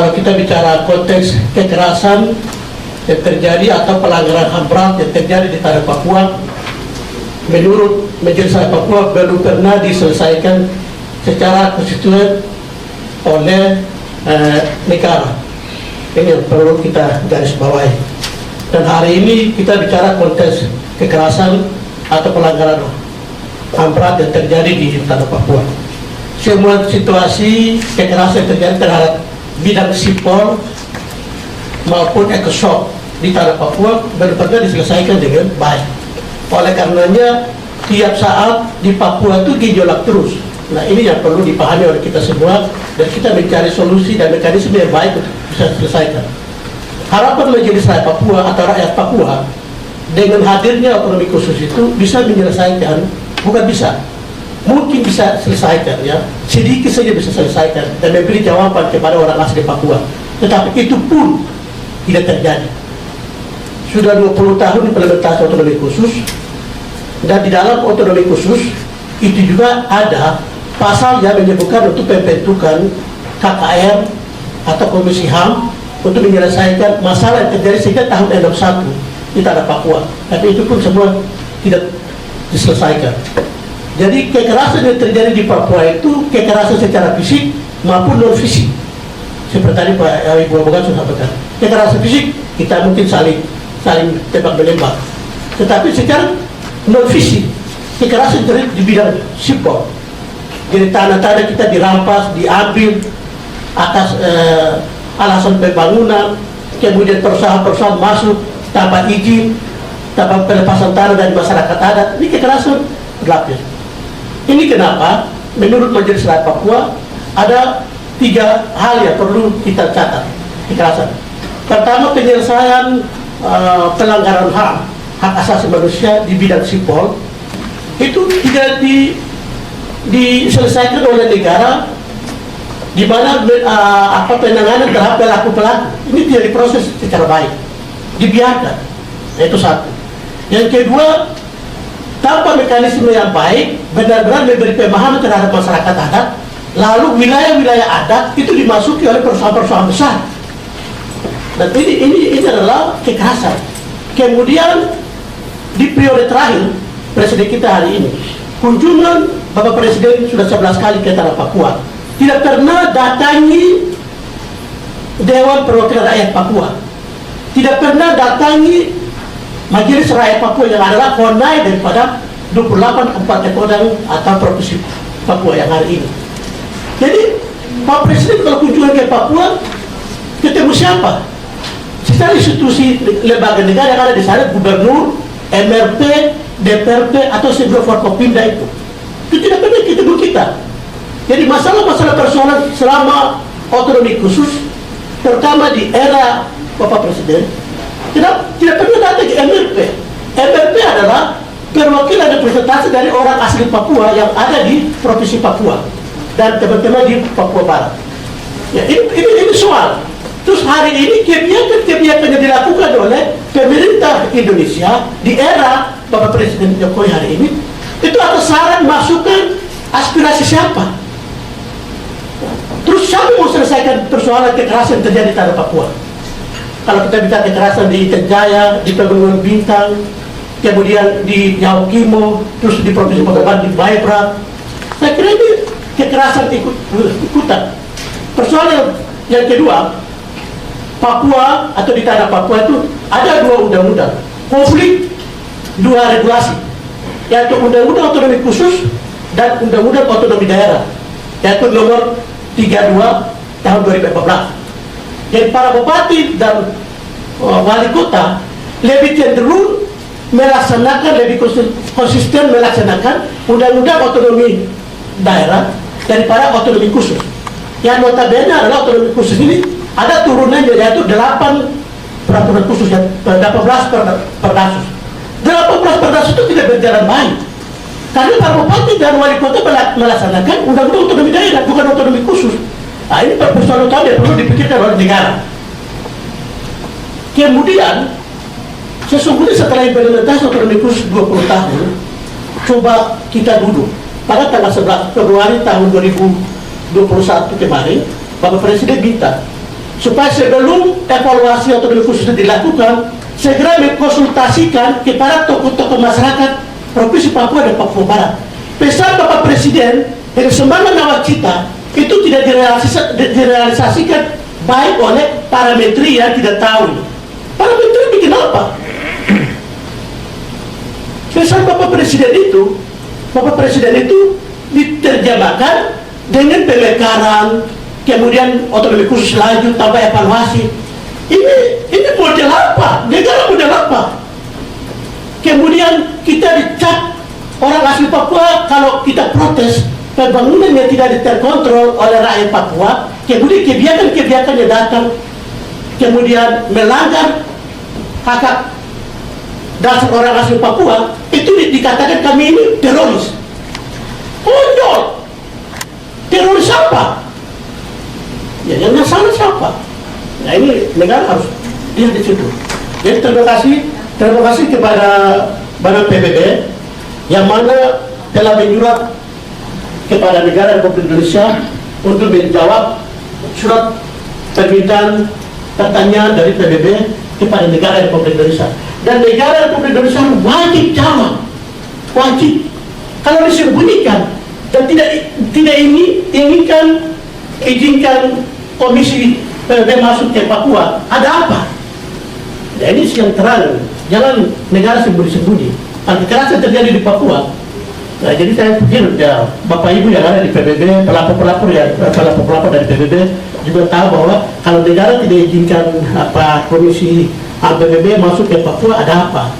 kalau kita bicara konteks kekerasan yang terjadi atau pelanggaran HAM berat yang terjadi di tanah Papua, menurut Majelis Rakyat Papua belum pernah diselesaikan secara konstituen oleh negara. Ini yang perlu kita garis bawahi. Dan hari ini kita bicara konteks kekerasan atau pelanggaran HAM berat yang terjadi di tanah Papua. Semua situasi kekerasan yang terjadi terhadap bidang sipol maupun ekosok di tanah Papua belum pernah diselesaikan dengan baik. Oleh karenanya tiap saat di Papua itu gejolak terus. Nah, ini yang perlu dipahami oleh kita semua dan kita mencari solusi dan mekanisme yang baik untuk bisa selesaikan. Harapan Majelis Rakyat Papua atau rakyat Papua dengan hadirnya otonomi khusus itu bisa menyelesaikan, bukan bisa, mungkin bisa selesaikan, ya, sedikit saja bisa selesaikan dan memberi jawaban kepada orang asli Papua. Tetapi itu pun tidak terjadi. Sudah 20 tahun implementasi otonomi khusus, dan di dalam otonomi khusus itu juga ada pasal yang menyebutkan untuk pembentukan KKR atau Komisi HAM untuk menyelesaikan masalah yang terjadi sejak tahun 61 di tanah Papua. Tapi itu pun semua tidak diselesaikan. Jadi kekerasan yang terjadi di Papua itu kekerasan secara fisik maupun non fisik. Seperti tadi Pak Ibu Abogat sudah sampaikan. Kekerasan fisik kita mungkin saling tembak menembak. Tetapi secara non fisik kekerasan terjadi di bidang sipol. Jadi tanah-tanah kita dirampas, diambil atas alasan pembangunan, kemudian perusahaan-perusahaan masuk tanpa izin, tanpa pelepasan tanah dari masyarakat adat. Ini kekerasan berlapis. Ini kenapa menurut Majelis Rakyat Papua ada 3 hal yang perlu kita catat kekerasan. Pertama, penyelesaian pelanggaran HAM, hak asasi manusia di bidang sipol itu tidak diselesaikan oleh negara, di mana penanganan terhadap pelaku-pelaku ini tidak diproses secara baik, dibiarkan. Itu satu. Yang kedua, tanpa mekanisme yang baik, benar-benar memberi pemahaman terhadap masyarakat adat, lalu wilayah-wilayah adat itu dimasuki oleh perusahaan-perusahaan besar. Dan ini adalah kekerasan. Kemudian di periode terakhir Presiden kita hari ini, kunjungan Bapak Presiden sudah 11 kali ke tanah Papua, tidak pernah datangi Dewan Perwakilan Rakyat Papua, tidak pernah datangi Majelis Rakyat Papua yang adalah konai daripada 28 kabupaten kota atau provinsi Papua yang hari ini. Jadi Pak Presiden kalau kunjungan ke Papua ketemu siapa? Secara institusi lembaga negara yang ada di sana, gubernur, MRP, DPRP atau sebuah Forkopimda itu tidak pernah ketemu kita. Jadi masalah-masalah persoalan selama otonomi khusus, terutama di era Bapak Presiden, tidak pernah datang ke MRP. MRP adalah perwakilan representasi dari orang asli Papua yang ada di Provinsi Papua dan teman-teman di Papua Barat. Ya, ini soal. Terus hari ini kebijakan yang dilakukan oleh pemerintah Indonesia di era Bapak Presiden Jokowi hari ini, itu atas saran, masukan, aspirasi siapa? Terus siapa mau selesaikan persoalan kekerasan yang terjadi di tanah Papua? Kalau kita bicara kekerasan di Intan Jaya, di Pegunungan Bintang, kemudian di Yaukimo, terus di Provinsi Papua Barat, di Baibra, saya kira ini kekerasan ikutan. Persoalan yang kedua, Papua atau di tanah Papua itu ada 2 undang-undang, konflik 2 regulasi, yaitu Undang-Undang Otonomi Khusus dan Undang-Undang Otonomi Daerah, yaitu nomor 32 tahun 2014. Jadi para bupati dan wali kota lebih cenderung melaksanakan, lebih konsisten melaksanakan Undang-Undang Otonomi Daerah daripada otonomi khusus. Yang notabene adalah otonomi khusus ini ada turunannya, yaitu 8 peraturan khusus, 18 perdasus. 18 perdasus itu tidak berjalan baik karena para bupati dan wali kota melaksanakan undang-undang otonomi daerah, bukan otonomi khusus. Nah, ini persoalan utama yang perlu dipikirkan oleh negara. Kemudian sesungguhnya setelah implementasi otonomi khusus 20 tahun, coba kita duduk pada tanggal 11 Februari tahun 2021 kemarin, Bapak Presiden minta supaya sebelum evaluasi otonomi khusus dilakukan, segera mengkonsultasikan kepada tokoh-tokoh masyarakat Provinsi Papua dan Papua Barat. Pesan Bapak Presiden dengan semangat nawacita itu tidak direalisasikan baik oleh para menteri yang tidak tahu. Para menteri bikin apa? Pesan Bapak Presiden itu diterjemahkan dengan pemekaran, kemudian otonomi khusus lanjut tambah evaluasi. Ini model apa? Negara model apa? Kemudian kita dicap orang asli Papua kalau kita protes pembangunan yang tidak terkontrol oleh rakyat Papua, kemudian kebijakan-kebijakannya datang, kemudian melanggar hak dasar orang asli Papua, itu dikatakan kami ini teroris. Konyol. Teroris apa? Ya, yang salah siapa? Nah, ini negara harus lihat di situ. Jadi terima kasih kepada Badan PBB yang mana telah menyurat kepada negara Republik Indonesia untuk menjawab surat permintaan pertanyaan dari PBB kepada negara Republik Indonesia. Dan negara Republik Indonesia wajib jawab, wajib. Kalau disembunyikan dan tidak izinkan komisi PBB masuk ke Papua, ada apa? Nah, ini yang terang, jangan negara sembunyi-sembunyi. Kekerasan terjadi di Papua. Nah, jadi saya pikir ya, Bapak Ibu yang ada di PBB, pelapor-pelapor dari PBB juga tahu bahwa kalau negara tidak izinkan komisi PBB masuk ke Papua, ada apa?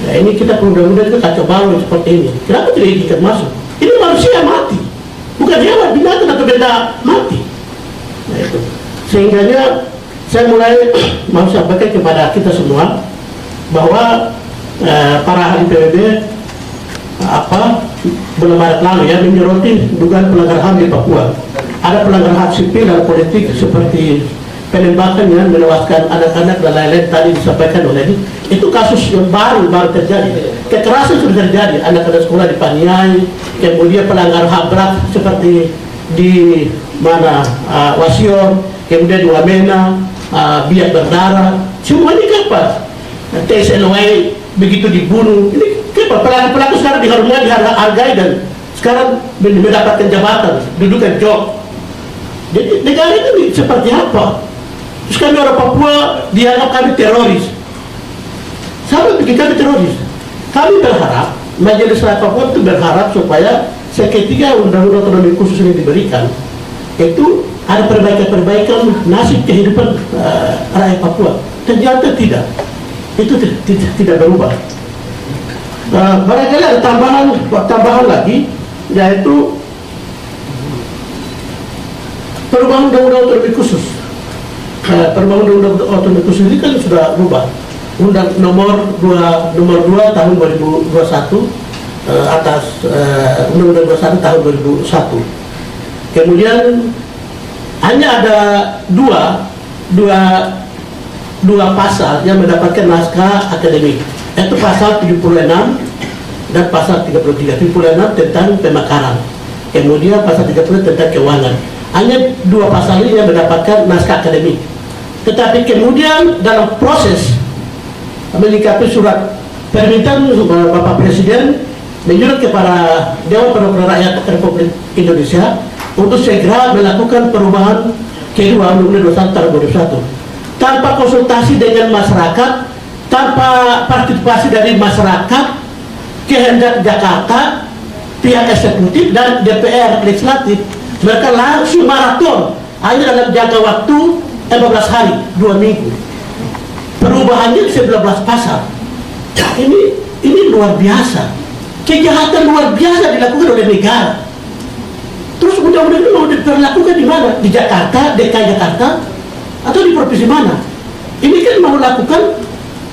Nah, ini kita mudah-mudahan itu kacau balau seperti ini. Kenapa tidak izinkan masuk? Ini manusia mati, bukan hewan, binatang atau benda mati. Nah, itu. Sehingga saya mulai mau sampaikan kepada kita semua bahwa para ahli PBB bulan Maret lalu ya menyoroti dugaan pelanggaran HAM di Papua. Ada pelanggaran hak sipil dan politik seperti penembakan yang menewaskan anak-anak dan lain-lain tadi disampaikan oleh ini. Itu kasus yang baru terjadi. Kekerasan sudah terjadi, anak-anak sekolah dipaniai, kemudian pelanggaran HAM berat seperti di Wasior, kemudian di Wamena, Biak berdarah, semuanya apa? TSLY begitu dibunuh. Ini pelaku sekarang dihargai dan sekarang mendapatkan jabatan, dudukan job. Jadi negara ini seperti apa? Terus kami orang Papua dianggap kami teroris. Sama bikin kami teroris. Kami berharap, Majelis Rakyat Papua itu berharap supaya seketika undang-undang otonomi khusus ini diberikan, itu ada perbaikan nasib kehidupan rakyat Papua. Ternyata tidak. Itu tidak berubah. Barangkali ada tambahan lagi, yaitu perubahan undang-undang otonomi khusus. Perubahan undang-undang otonomi khusus ini kan sudah berubah. Undang nomor 2 tahun 2021 atas Undang-Undang 21 tahun 2001. Kemudian hanya ada dua pasal yang mendapatkan naskah akademik. Itu pasal 76 dan pasal 33. 76 tentang pemekaran. Kemudian pasal 30 tentang keuangan. Hanya dua pasal ini yang mendapatkan naskah akademik. Tetapi kemudian dalam proses menyikapi surat permintaan Bapak Presiden menyurat kepada Dewan Perwakilan Rakyat Republik Indonesia untuk segera melakukan perubahan kedua Undang-Undang 21 tahun 2001 tanpa konsultasi dengan masyarakat, tanpa partisipasi dari masyarakat, kehendak Jakarta, pihak eksekutif dan DPR legislatif. Mereka langsung maraton hanya dalam jangka waktu 15 hari, 2 minggu. Perubahannya 19 pasal. Ini luar biasa. Kejahatan luar biasa dilakukan oleh negara. Terus undang-undang itu mau diperlakukan di mana? Di Jakarta, DKI Jakarta, atau di provinsi mana? Ini kan mau lakukan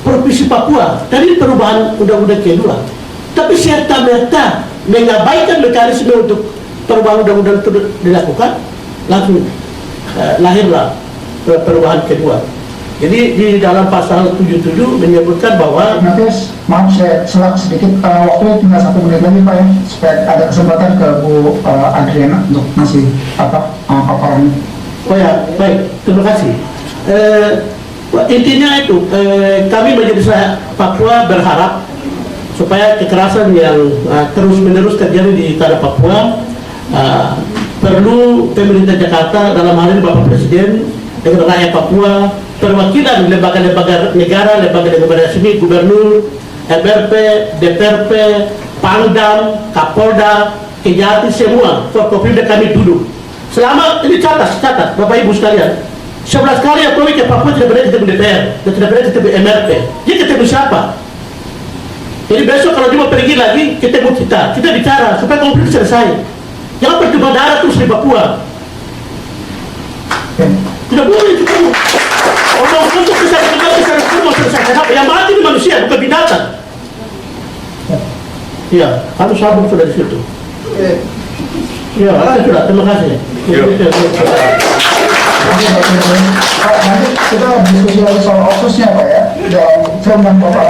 provinsi Papua dari perubahan undang-undang kedua. Tapi serta-merta mengabaikan mekanisme untuk perubahan undang-undang itu dilakukan, langsung lahirlah perubahan kedua. Jadi di dalam pasal 77 menyebutkan bahwa maaf saya selak sedikit, waktunya tinggal 1 menit lagi Pak ya, supaya ada kesempatan ke Bu Adriana untuk ngasih paparannya. Oh ya, baik, terima kasih. Intinya itu, kami Majelis Papua berharap supaya kekerasan yang terus-menerus terjadi di tanah Papua, perlu pemerintah Jakarta, dalam hal ini Bapak Presiden, dengan rakyat Papua, perwakilan lembaga-lembaga negara, lembaga-lembaga resmi, gubernur, MRP, DPRP, Pangdam, Kapolda, Kejati, semua Forkopimda kami duduk. Selama ini catat Bapak Ibu sekalian, 11 kali Jokowi ke Papua tidak pernah ketemu DPR, tidak pernah ketemu MRP. Dia ketemu siapa? Jadi besok kalau dia mau pergi lagi, ketemu kita bicara supaya konflik selesai. Jangan percuma darah terus di Papua. Tidak boleh itu. Omong-omong untuk besar semua selesai. Kenapa? Yang mati itu manusia, bukan binatang. Iya, harus sabuk sudah di situ. Ya, sudah. Terima kasih. Nanti kita diskusi lagi soal otsusnya Pak ya, dalam film dan Bapak.